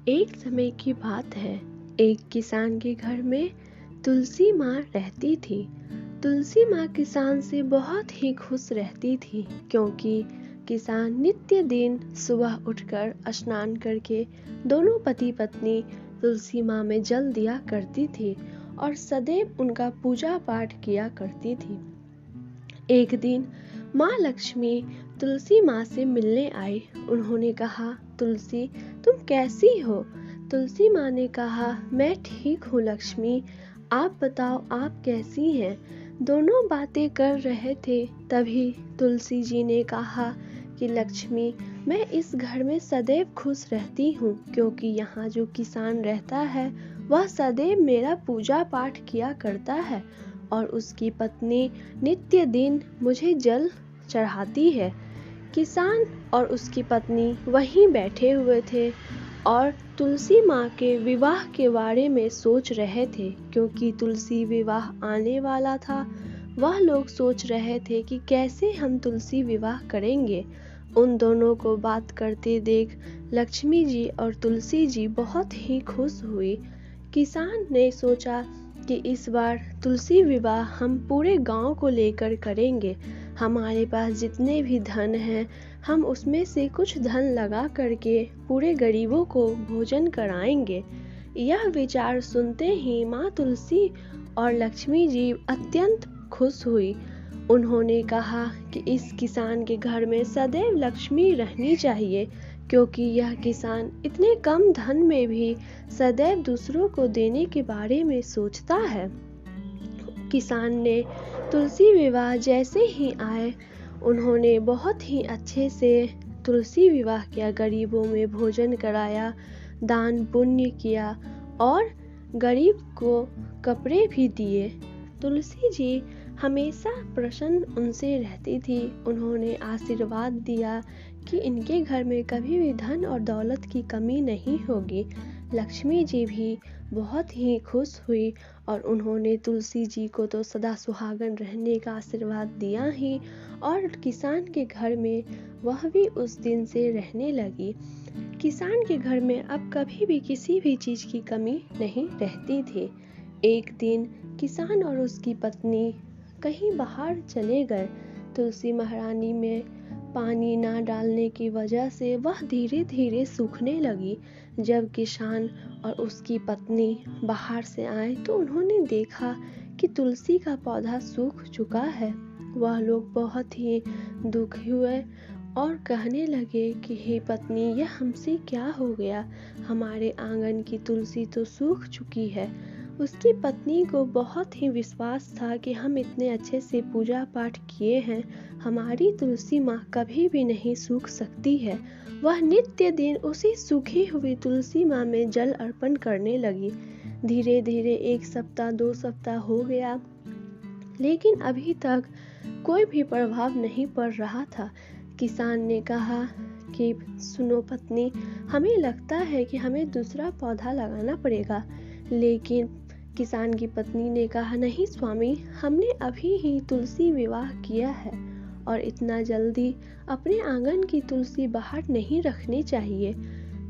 एक समय की बात है। एक किसान के घर में तुलसी माँ रहती थी। तुलसी माँ किसान से बहुत ही खुश रहती थी, क्योंकि किसान नित्य दिन सुबह उठकर स्नान करके दोनों पति पत्नी तुलसी माँ में जल दिया करती थी और सदैव उनका पूजा पाठ किया करती थी। एक दिन माँ लक्ष्मी तुलसी माँ से मिलने आई। उन्होंने कहा, तुलसी, तुम कैसी हो? तुलसी माँ ने कहा, मैं ठीक हूँ लक्ष्मी, आप बताओ आप कैसी हैं? दोनों बातें कर रहे थे, तभी तुलसी जी ने कहा कि लक्ष्मी, मैं इस घर में सदैव खुश रहती हूँ, क्योंकि यहाँ जो किसान रहता है वह सदैव मेरा पूजा पाठ किया करता है और उसकी पत्नी नित्य दिन मुझे जल चढ़ाती है। किसान और उसकी पत्नी वहीं बैठे हुए थे और तुलसी माँ के विवाह के बारे में सोच रहे थे, क्योंकि तुलसी विवाह आने वाला था। वह लोग सोच रहे थे कि कैसे हम तुलसी विवाह करेंगे। उन दोनों को बात करते देख लक्ष्मी जी और तुलसी जी बहुत ही खुश हुई। किसान ने सोचा कि इस बार तुलसी विवाह हम पूरे गांव को लेकर करेंगे। हमारे पास जितने भी धन हैं, हम उसमें से कुछ धन लगा करके पूरे गरीबों को भोजन कराएंगे। यह विचार सुनते ही माँ तुलसी और लक्ष्मी जी अत्यंत खुश हुई। उन्होंने कहा कि इस किसान के घर में सदैव लक्ष्मी रहनी चाहिए, क्योंकि यह किसान इतने कम धन में भी सदैव दूसरों को देने के बारे में सोचता है। किसान ने तुलसी विवाह जैसे ही आए, उन्होंने बहुत ही अच्छे से तुलसी विवाह किया, गरीबों में भोजन कराया, दान पुण्य किया और गरीब को कपड़े भी दिए। तुलसी जी हमेशा प्रसन्न उनसे रहती थी। उन्होंने आशीर्वाद दिया कि इनके घर में कभी भी धन और दौलत की कमी नहीं होगी। लक्ष्मी जी भी बहुत ही खुश हुई और उन्होंने तुलसी जी को तो सदा सुहागन रहने का आशीर्वाद दिया ही, और किसान के घर में वह भी उस दिन से रहने लगी। किसान के घर में अब कभी भी किसी भी चीज़ की कमी नहीं रहती थी। एक दिन किसान और उसकी पत्नी कहीं बाहर चले गए। तुलसी महारानी में पानी ना डालने की वजह से वह धीरे धीरे सूखने लगी। जब किसान और उसकी पत्नी बाहर से आए तो उन्होंने देखा कि तुलसी का पौधा सूख चुका है। वह लोग बहुत ही दुखी हुए और कहने लगे कि हे पत्नी, यह हमसे क्या हो गया? हमारे आंगन की तुलसी तो सूख चुकी है। उसकी पत्नी को बहुत ही विश्वास था कि हम इतने अच्छे से पूजा पाठ किए हैं, हमारी तुलसी माँ कभी भी नहीं सूख सकती है। वह नित्य दिन उसी सूखी हुई तुलसी माँ में जल अर्पण करने लगी। धीरे धीरे 1 सप्ताह 2 सप्ताह हो गया, लेकिन अभी तक कोई भी प्रभाव नहीं पड़ रहा था। किसान ने कहा कि सुनो पत्नी, हमें लगता है कि हमें दूसरा पौधा लगाना पड़ेगा। लेकिन किसान की पत्नी ने कहा, नहीं स्वामी, हमने अभी ही तुलसी विवाह किया है और इतना जल्दी अपने आंगन की तुलसी बाहर नहीं रखनी चाहिए।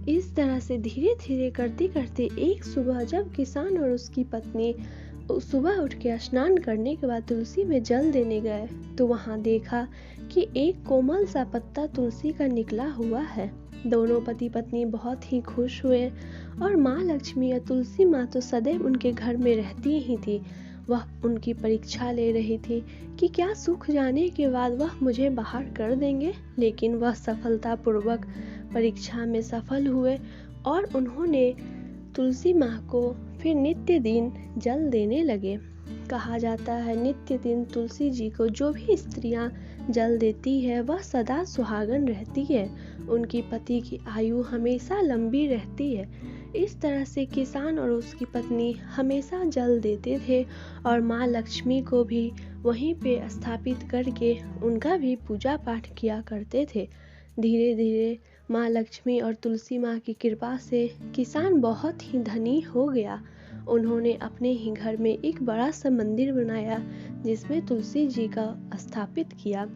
इस तरह से धीरे धीरे करते करते एक सुबह जब किसान और उसकी पत्नी सुबह उठ के स्नान करने के बाद तुलसी में जल देने गए, तो वहां देखा कि एक कोमल सा पत्ता तुलसी का निकला हुआ है। दोनों पति पत्नी बहुत ही खुश हुए और माँ लक्ष्मी या तुलसी माँ तो सदैव उनके घर में रहती ही थी। वह उनकी परीक्षा ले रही थी कि क्या सूख जाने के बाद वह मुझे बाहर कर देंगे। लेकिन वह सफलतापूर्वक परीक्षा में सफल हुए और उन्होंने तुलसी माँ को फिर नित्य दिन जल देने लगे। कहा जाता है नित्य दिन तुलसी जी को जो भी स्त्रियां जल देती है वह सदा सुहागन रहती है, उनकी पति की आयु हमेशा लंबी रहती है। इस तरह से किसान और उसकी पत्नी हमेशा जल देते थे और माँ लक्ष्मी को भी वहीं पे स्थापित करके उनका भी पूजा पाठ किया करते थे। धीरे धीरे माँ लक्ष्मी और तुलसी माँ की कृपा से किसान बहुत ही धनी हो गया। उन्होंने अपने ही घर में एक बड़ा सा मंदिर बनाया जिसमें तुलसी जी का स्थापित किया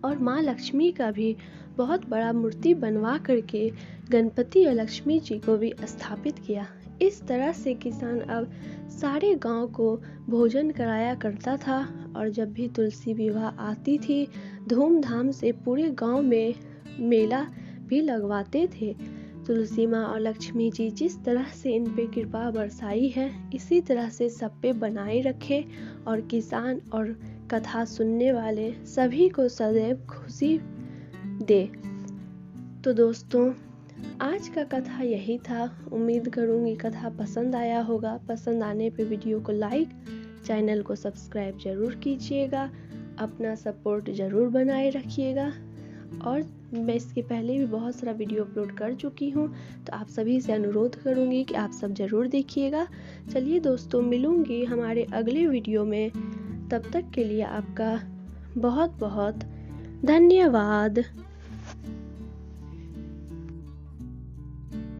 और माँ लक्ष्मी का भी बहुत बड़ा मूर्ति बनवा करके गणपति और लक्ष्मी जी को भी स्थापित किया। इस तरह से किसान अब सारे गांव को भोजन कराया करता था और जब भी तुलसी विवाह आती थी धूमधाम से पूरे गांव में मेला भी लगवाते थे। तुलसी माँ और लक्ष्मी जी जिस तरह से इन पे कृपा बरसाई है इसी तरह से सब पे बनाए रखे और किसान और कथा सुनने वाले सभी को सदैव खुशी दे। तो दोस्तों आज का कथा यही था। उम्मीद करूँगी कथा पसंद आया होगा। पसंद आने पे वीडियो को लाइक, चैनल को सब्सक्राइब जरूर कीजिएगा, अपना सपोर्ट ज़रूर बनाए रखिएगा। और मैं इसके पहले भी बहुत सारा वीडियो अपलोड कर चुकी हूँ, तो आप सभी से अनुरोध करूँगी कि आप सब ज़रूर देखिएगा। चलिए दोस्तों, मिलूँगी हमारे अगले वीडियो में। तब तक के लिए आपका बहुत बहुत धन्यवाद।